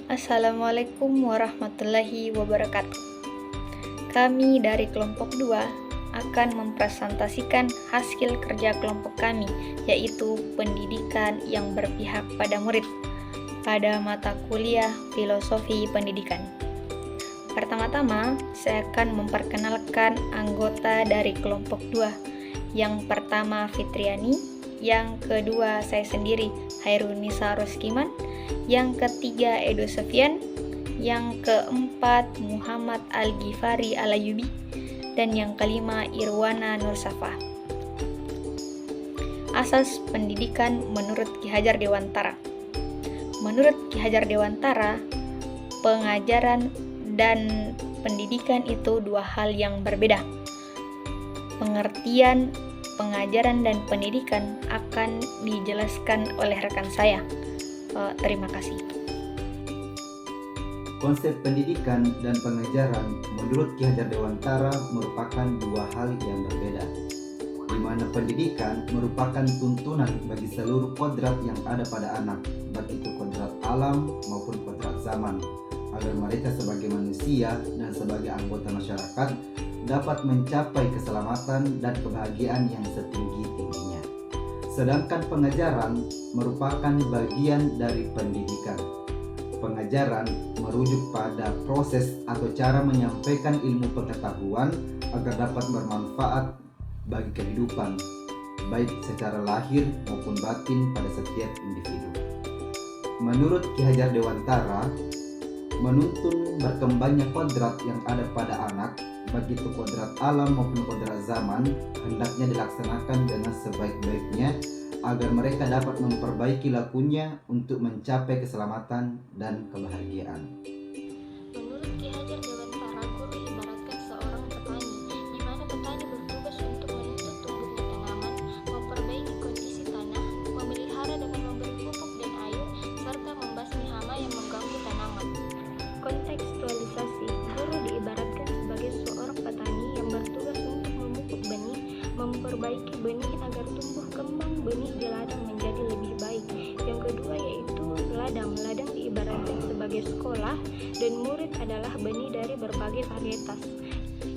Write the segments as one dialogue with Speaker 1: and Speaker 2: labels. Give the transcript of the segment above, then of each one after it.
Speaker 1: Assalamualaikum warahmatullahi wabarakatuh. Kami dari kelompok 2 akan mempresentasikan hasil kerja kelompok kami, yaitu pendidikan yang berpihak pada murid pada mata kuliah Filosofi Pendidikan. Pertama-tama, saya akan memperkenalkan anggota dari kelompok 2. Yang pertama Fitriani, yang kedua saya sendiri Hairunisa Roskiman, yang ketiga Edo Sofian, yang keempat Muhammad Al-Ghifari Alayubi, dan yang kelima Irwana Nursafa. Asas pendidikan menurut Ki Hajar Dewantara. Menurut Ki Hajar Dewantara, pengajaran dan pendidikan itu dua hal yang berbeda. Pengertian pengajaran dan pendidikan akan dijelaskan oleh rekan saya. Terima kasih.
Speaker 2: Konsep pendidikan dan pengajaran menurut Ki Hajar Dewantara merupakan dua hal yang berbeda, di mana pendidikan merupakan tuntunan bagi seluruh kodrat yang ada pada anak, baik itu kodrat alam maupun kodrat zaman, agar mereka sebagai manusia dan sebagai anggota masyarakat dapat mencapai keselamatan dan kebahagiaan yang setinggi-tingginya. Sedangkan pengajaran merupakan bagian dari pendidikan. Pengajaran merujuk pada proses atau cara menyampaikan ilmu pengetahuan agar dapat bermanfaat bagi kehidupan, baik secara lahir maupun batin pada setiap individu. Menurut Ki Hajar Dewantara, menuntun berkembangnya kodrat yang ada pada anak, baik itu kodrat alam maupun kodrat zaman, hendaknya dilaksanakan dengan sebaik-baiknya agar mereka dapat memperbaiki lakunya untuk mencapai keselamatan dan kebahagiaan.
Speaker 3: Menurut Ki Hajar Dewantara, guru ibaratkan seorang petani, di mana petani bertugas untuk menuntut tumbuhnya tanaman, memperbaiki kondisi tanah, memelihara dengan memberi pupuk dan air, serta membasmi hama yang mengganggu tanaman. Kontekstualisasi, guru diibaratkan sebagai seorang petani yang bertugas untuk memupuk benih, memperbaiki benih agar tumbuh kembang benih di ladang menjadi lebih baik. Yang kedua yaitu ladang. Ladang diibaratkan sebagai sekolah dan murid adalah benih dari berbagai varietas.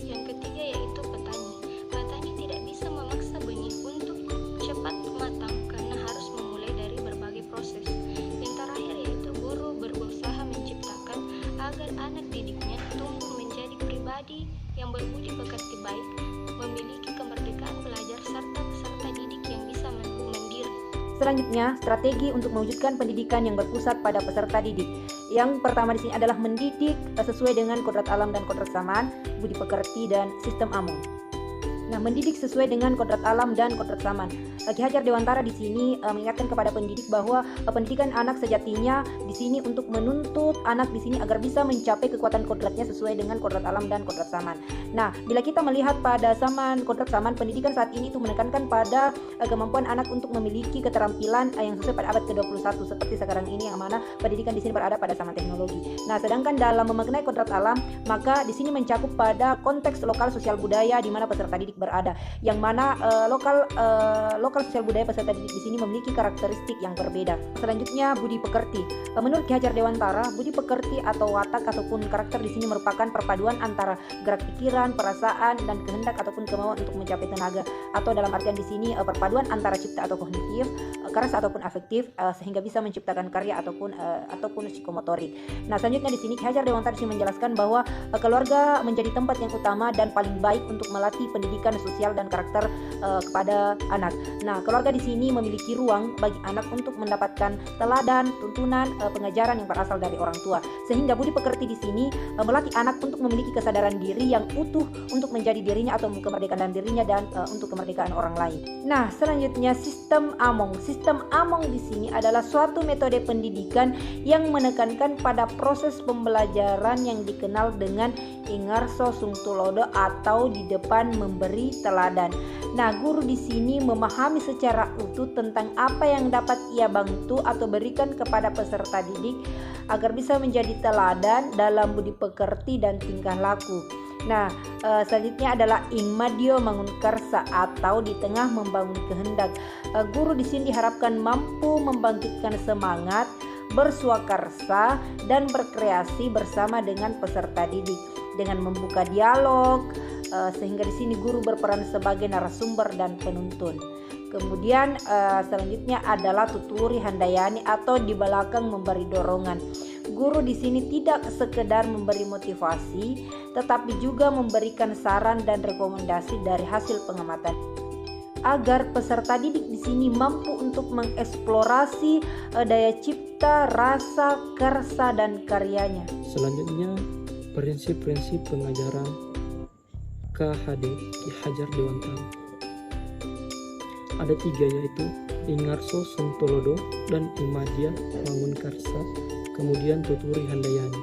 Speaker 3: Yang ketiga yaitu petani. Petani tidak bisa memaksa benih untuk cepat matang karena harus memulai dari berbagai proses. Yang terakhir yaitu guru berusaha menciptakan agar anak didiknya tumbuh menjadi pribadi yang berbudi pekerti baik, memiliki kemerdekaan belajar serta peserta didik yang bisa mandiri.
Speaker 4: Selanjutnya, strategi untuk mewujudkan pendidikan yang berpusat pada peserta didik. Yang pertama di sini adalah mendidik sesuai dengan kodrat alam dan kodrat zaman, budi pekerti dan sistem among. Nah, mendidik sesuai dengan kodrat alam dan kodrat zaman. Ki Hajar Dewantara di sini mengingatkan kepada pendidik bahwa pendidikan anak sejatinya di sini untuk menuntut anak di sini agar bisa mencapai kekuatan kodratnya sesuai dengan kodrat alam dan kodrat zaman. Nah, bila kita melihat pada zaman kodrat zaman, pendidikan saat ini itu menekankan pada kemampuan anak untuk memiliki keterampilan yang sesuai pada abad ke-21 seperti sekarang ini, yang mana pendidikan di sini berada pada zaman teknologi. Nah, sedangkan dalam memaknai kodrat alam, maka di sini mencakup pada konteks lokal sosial budaya di mana peserta didik berada, yang mana lokal sosial budaya peserta didik di sini memiliki karakteristik yang berbeda. Selanjutnya, budi pekerti. Menurut Ki Hajar Dewantara, budi pekerti atau watak ataupun karakter di sini merupakan perpaduan antara gerak pikiran, perasaan dan kehendak ataupun kemauan untuk mencapai tenaga, atau dalam artian di sini perpaduan antara cipta atau kognitif, keras ataupun afektif, sehingga bisa menciptakan karya ataupun psikomotorik. Nah, selanjutnya di sini Ki Hajar Dewantara di sini menjelaskan bahwa keluarga menjadi tempat yang utama dan paling baik untuk melatih pendidikan sosial dan karakter kepada anak. Nah, keluarga di sini memiliki ruang bagi anak untuk mendapatkan teladan, tuntunan, pengajaran yang berasal dari orang tua. Sehingga budi pekerti di sini melatih anak untuk memiliki kesadaran diri yang utuh untuk menjadi dirinya atau kemerdekaan dirinya dan untuk kemerdekaan orang lain. Nah, selanjutnya sistem among. Sistem among di sini adalah suatu metode pendidikan yang menekankan pada proses pembelajaran yang dikenal dengan ingarso sungtulodo atau di depan memberi teladan. Nah, guru di sini memahami secara utuh tentang apa yang dapat ia bantu atau berikan kepada peserta didik agar bisa menjadi teladan dalam budi pekerti dan tingkah laku. Nah, selanjutnya adalah ing madio mangun karsa atau di tengah membangun kehendak. Guru di sini diharapkan mampu membangkitkan semangat, bersuakarsa, dan berkreasi bersama dengan peserta didik dengan membuka dialog, sehingga di sini guru berperan sebagai narasumber dan penuntun. Kemudian selanjutnya adalah tuturi handayani atau di belakang memberi dorongan. Guru di sini tidak sekedar memberi motivasi, tetapi juga memberikan saran dan rekomendasi dari hasil pengamatan, agar peserta didik di sini mampu untuk mengeksplorasi daya cipta, rasa, karsa, dan karyanya.
Speaker 5: Selanjutnya, prinsip-prinsip pengajaran KHD Ki Hajar Dewantara. Ada 3, yaitu Ingarso Suntolodo dan Imadia Mangunkarsa, kemudian tuturi handayani.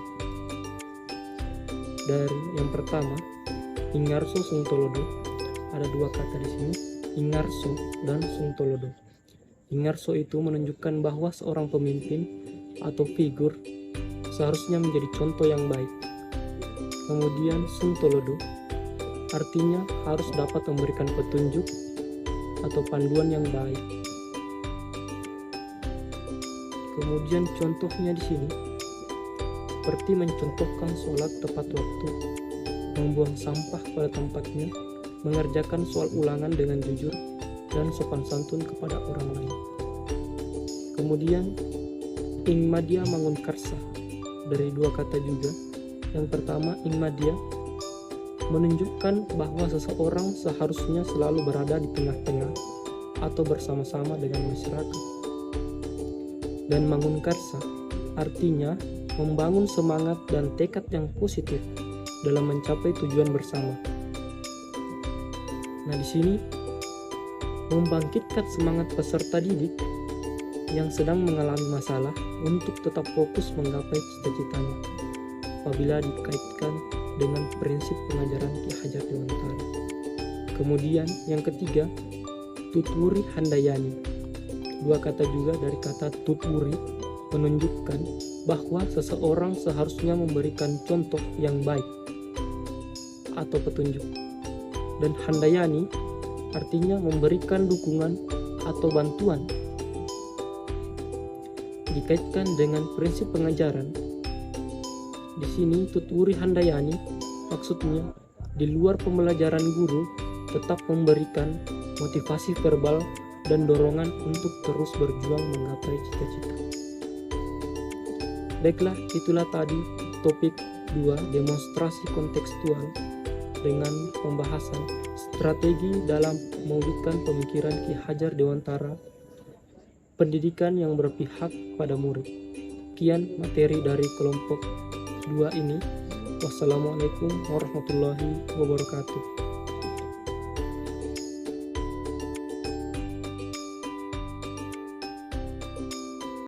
Speaker 5: Dari yang pertama, Ingarso Suntolodo, ada 2 kata di sini, Ingarso dan Suntolodo. Ingarso itu menunjukkan bahwa seorang pemimpin atau figur seharusnya menjadi contoh yang baik. Kemudian Suntolodo artinya harus dapat memberikan petunjuk atau panduan yang baik. Kemudian contohnya di sini seperti mencontohkan sholat tepat waktu, membuang sampah pada tempatnya, mengerjakan soal ulangan dengan jujur, dan sopan santun kepada orang lain. Kemudian Ingmadia Mangunkarsa, dari 2 kata juga. Yang pertama, Ingmadia menunjukkan bahwa seseorang seharusnya selalu berada di tengah-tengah atau bersama-sama dengan masyarakat. Dan Mangunkarsa artinya membangun semangat dan tekad yang positif dalam mencapai tujuan bersama. Nah, di sini membangkitkan semangat peserta didik yang sedang mengalami masalah untuk tetap fokus menggapai cita-citanya apabila dikaitkan dengan prinsip pengajaran Ki Hajar Dewantara. Kemudian yang ketiga, tuturi handayani. 2 kata juga dari kata tuturi, menunjukkan bahwa seseorang seharusnya memberikan contoh yang baik atau petunjuk. Dan handayani artinya memberikan dukungan atau bantuan. Dikaitkan dengan prinsip pengajaran, di sini tuturi handayani maksudnya di luar pembelajaran guru tetap memberikan motivasi verbal dan dorongan untuk terus berjuang menggapai cita-cita. Baiklah, itulah tadi topik 2, demonstrasi kontekstual, dengan pembahasan strategi dalam mewujudkan pemikiran Ki Hajar Dewantara, pendidikan yang berpihak pada murid. Sekian materi dari kelompok 2 ini. Wassalamualaikum warahmatullahi wabarakatuh.